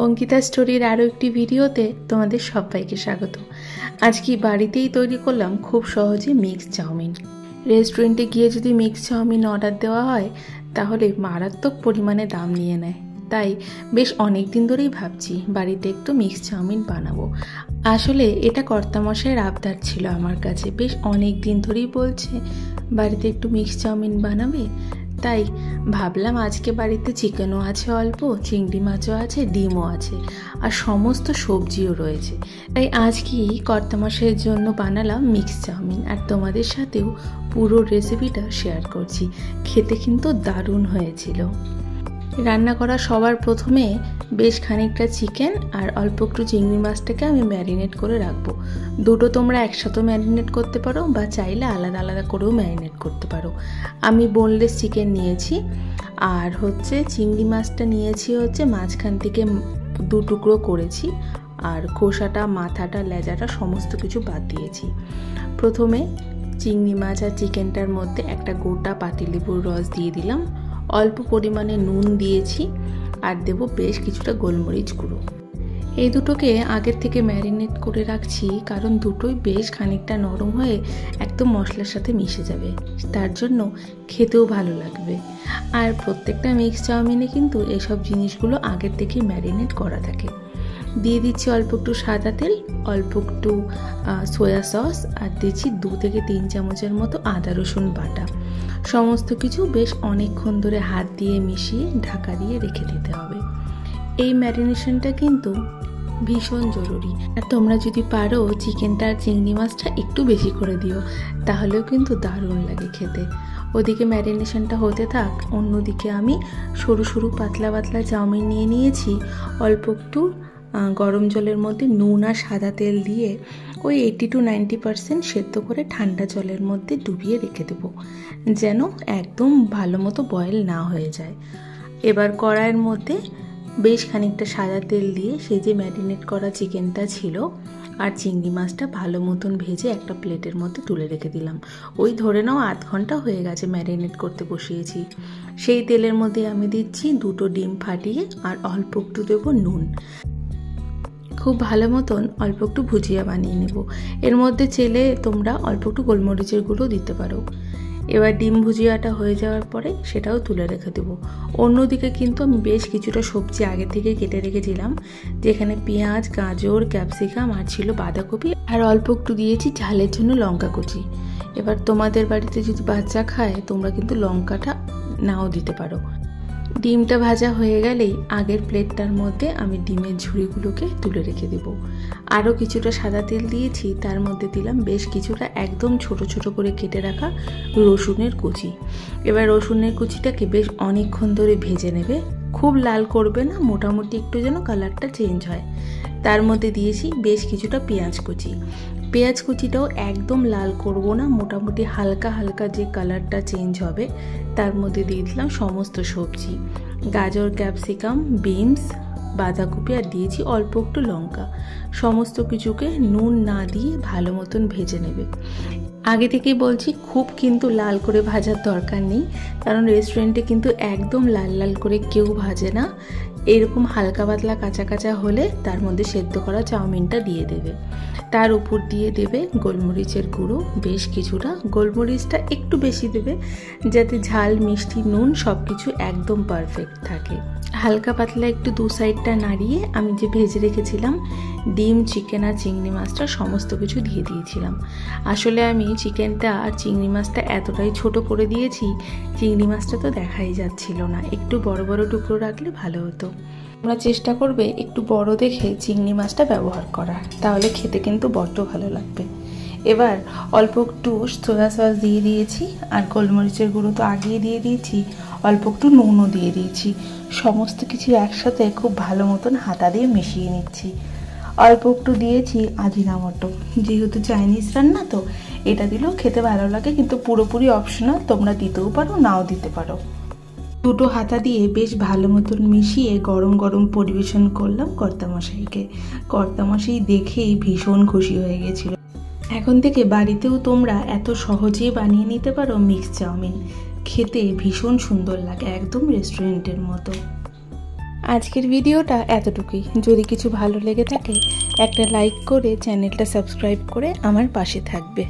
অঙ্কিতা স্টোরির আরও একটি ভিডিওতে তোমাদের সবাইকে স্বাগত। আজকে বাড়িতেই তৈরি করলাম খুব সহজে মিক্স চাউমিন। রেস্টুরেন্টে গিয়ে যদি মিক্স চাউমিন অর্ডার দেওয়া হয় তাহলে মারাত্মক পরিমাণে দাম নিয়ে নেয়। তাই বেশ অনেক দিন ধরেই ভাবছি বাড়িতে একটু মিক্স চাউমিন বানাবো। আসলে এটা কর্তামশাইয়ের আবদার ছিল আমার কাছে, বেশ অনেক দিন ধরেই বলছে বাড়িতে একটু মিক্স চাউমিন বানাবে। তাই ভাবলাম আজকে বাড়িতে চিকেনও আছে, অল্প চিংড়ি মাছও আছে, ডিমও আছে, আর সমস্ত সবজিও রয়েছে। তাই আজকেই কর্তামশাইয়ের জন্য বানালাম মিক্স চাউমিন, আর তোমাদের সাথেও পুরো রেসিপিটা শেয়ার করছি। খেতে কিন্তু দারুণ হয়েছিল। রান্না করা সবার প্রথমে বেশ খানিকটা চিকেন আর অল্প একটু চিংড়ি মাছটাকে আমি ম্যারিনেট করে রাখবো। দুটো তোমরা একসাথে ম্যারিনেট করতে পারো বা চাইলে আলাদা আলাদা করেও ম্যারিনেট করতে পারো। আমি বোনলেস চিকেন নিয়েছি, আর চিংড়ি মাছটা নিয়েছি মাঝখান থেকে দু টুকরো করেছি, আর খোসাটা, মাথাটা, লেজাটা সমস্ত কিছু বাদ দিয়েছি। প্রথমে চিংড়ি মাছ আর চিকেনটার মধ্যে একটা গোটা পাতিলেবুর রস দিয়ে দিলাম, অল্প পরিমাণে নুন দিয়েছি, আর দেব বেশ কিছুটা গোলমরিচ গুঁড়ো। এই দুটোকে আগের থেকে ম্যারিনেট করে রাখছি, কারণ দুটোই বেশ খানিকটা নরম হয়ে একদম মশলার সাথে মিশে যাবে, তার জন্য খেতেও ভালো লাগবে। আর প্রত্যেকটা মিক্স চাউমিনে কিন্তু এসব জিনিসগুলো আগের থেকে ম্যারিনেট করা থাকে। দিয়ে দিচ্ছি অল্প একটু সাদা তেল, অল্প একটু সয়া সস, আর দিচ্ছি 2 থেকে 3 চামচের মতো আদা রসুন বাটা। সমস্ত কিছু বেশ অনেকক্ষণ ধরে হাত দিয়ে মিশিয়ে ঢাকা দিয়ে রেখে দিতে হবে। এই ম্যারিনেশনটা কিন্তু ভীষণ জরুরি। আর তোমরা যদি পারো চিকেনটা আর চিংড়ি মাছটা একটু বেশি করে দিও, তাহলেও কিন্তু দারুণ লাগে খেতে। ওদিকে ম্যারিনেশনটা হতে থাক, অন্যদিকে আমি সরু সরু পাতলা পাতলা চাউমিন নিয়ে নিয়েছি। অল্প একটু গরম জলের মধ্যে নুন আর সাদা তেল দিয়ে ওই 80 to 90% সেদ্ধ করে ঠান্ডা জলের মধ্যে ডুবিয়ে রেখে দেবো, যেন একদম ভালো মতো বয়েল না হয়ে যায়। এবার কড়াইয়ের মধ্যে বেশ খানিকটা সাদা তেল দিয়ে সেই যে ম্যারিনেট করা চিকেনটা ছিল আর চিংড়ি মাছটা ভালো মতন ভেজে একটা প্লেটের মধ্যে তুলে রেখে দিলাম। ওই ধরে নাও আধ ঘন্টা হয়ে গেছে ম্যারিনেট করতে বসিয়েছি। সেই তেলের মধ্যে আমি দিচ্ছি 2টো ডিম ফাটিয়ে, আর অল্প একটু দেবো নুন। খুব ভালো মতন অল্প একটু ভুজিয়া বানিয়ে নেব। এর মধ্যে চেলে তোমরা অল্প একটু গোলমরিচের গুঁড়ো দিতে পারো। এবার ডিম ভুজিয়াটা হয়ে যাওয়ার পরে সেটাও তুলে রেখে দেবো। অন্যদিকে কিন্তু আমি বেশ কিছুটা সবজি আগে থেকে কেটে রেখেছিলাম, যেখানে পেঁয়াজ, গাজর, ক্যাপসিকাম আর ছিল বাঁধাকপি, আর অল্প একটু দিয়েছি ঝালের জন্য লঙ্কা কুচি। এবার তোমাদের বাড়িতে যদি বাচ্চা খায় তোমরা কিন্তু লঙ্কাটা নাও দিতে পারো। ডিমটা ভাজা হয়ে গেলেই আগের প্লেটটার মধ্যে আমি ডিমের ঝুড়িগুলোকে তুলে রেখে দেব। আরও কিছুটা সাদা তেল দিয়েছি, তার মধ্যে দিলাম বেশ কিছুটা একদম ছোট ছোট করে কেটে রাখা রসুনের কুচি। এবার রসুনের কুচিটাকে বেশ অনেকক্ষণ ধরে ভেজে নেবে, খুব লাল করবে না, মোটামুটি একটু যেন কালারটা চেঞ্জ হয়। তার মধ্যে দিয়েছি বেশ কিছুটা পেঁয়াজ কুচি। পেঁয়াজ কুচিটাও একদম লাল করব না, মোটামুটি হালকা হালকা যে কালারটা চেঞ্জ হবে তার মধ্যে দিয়ে দিলাম সমস্ত সবজি, গাজর, ক্যাপসিকাম, বিনস, বাঁধাকপি, আর দিয়েছি অল্প একটু লঙ্কা। সমস্ত কিছুকে নুন না দিয়ে ভালো মতন ভেজে নেবে। আগে থেকেই বলছি খুব কিন্তু লাল করে ভাজার দরকার নেই, কারণ রেস্টুরেন্টে কিন্তু একদম লাল লাল করে কেউ ভাজে না। এরকম হালকা পাতলা কাঁচা কাঁচা হলে তার মধ্যে সেদ্ধ করা চাউমিনটা দিয়ে দেবে। তার উপর দিয়ে দেবে গোলমরিচের গুঁড়ো বেশ কিছুটা, গোলমরিচটা একটু বেশি দেবে যাতে ঝাল, মিষ্টি, নুন সব কিছু একদম পারফেক্ট থাকে। হালকা পাতলা একটু দু সাইডটা নাড়িয়ে আমি যে ভেজে রেখেছিলাম ডিম, চিকেন আর চিংড়ি মাছটা সমস্ত কিছু দিয়ে দিয়েছিলাম। আসলে আমি চিকেনটা আর চিংড়ি মাছটা এতটাই ছোট করে দিয়েছি, চিংড়ি মাছটা তো দেখাই যাচ্ছিল না। একটু বড় বড় টুকরো রাখলে ভালো হতো। তোমরা চেষ্টা করবে একটু বড় দেখে চিংড়ি মাছটা ব্যবহার করার, তাহলে খেতে কিন্তু বড্ড ভালো লাগবে। এবার অল্প একটু সয়া সস দিয়ে দিয়েছি, আর গোলমরিচের গুঁড়ো তো আগেই দিয়ে দিয়েছি, অল্প একটু নুনও দিয়ে দিয়েছি। সমস্ত কিছু একসাথে খুব ভালো মতন হাতা দিয়ে মিশিয়ে নিচ্ছি। অল্প একটু দিয়েছি আজিনামোটো, যেহেতু চাইনিজ রান্না তো এটা দিলেও খেতে ভালো লাগে, কিন্তু পুরোপুরি অপশনাল, তোমরা দিতেও পারো নাও দিতে পারো। দুটো হাতা দিয়ে বেশ ভালো মতন মিশিয়ে গরম গরম পরিবেশন করলাম কর্তামশাইকে। কর্তামশাই দেখেই ভীষণ খুশি হয়ে গেছিল। এখন থেকে বাড়িতেও তোমরা এত সহজেই বানিয়ে নিতে পারো মিক্স চাউমিন। খেতে ভীষণ সুন্দর লাগে, একদম রেস্টুরেন্টের মতো। আজকের ভিডিওটা এতটুকুই। যদি কিছু ভালো লেগে থাকে একটা লাইক করে চ্যানেলটা সাবস্ক্রাইব করে আমার পাশে থাকবে।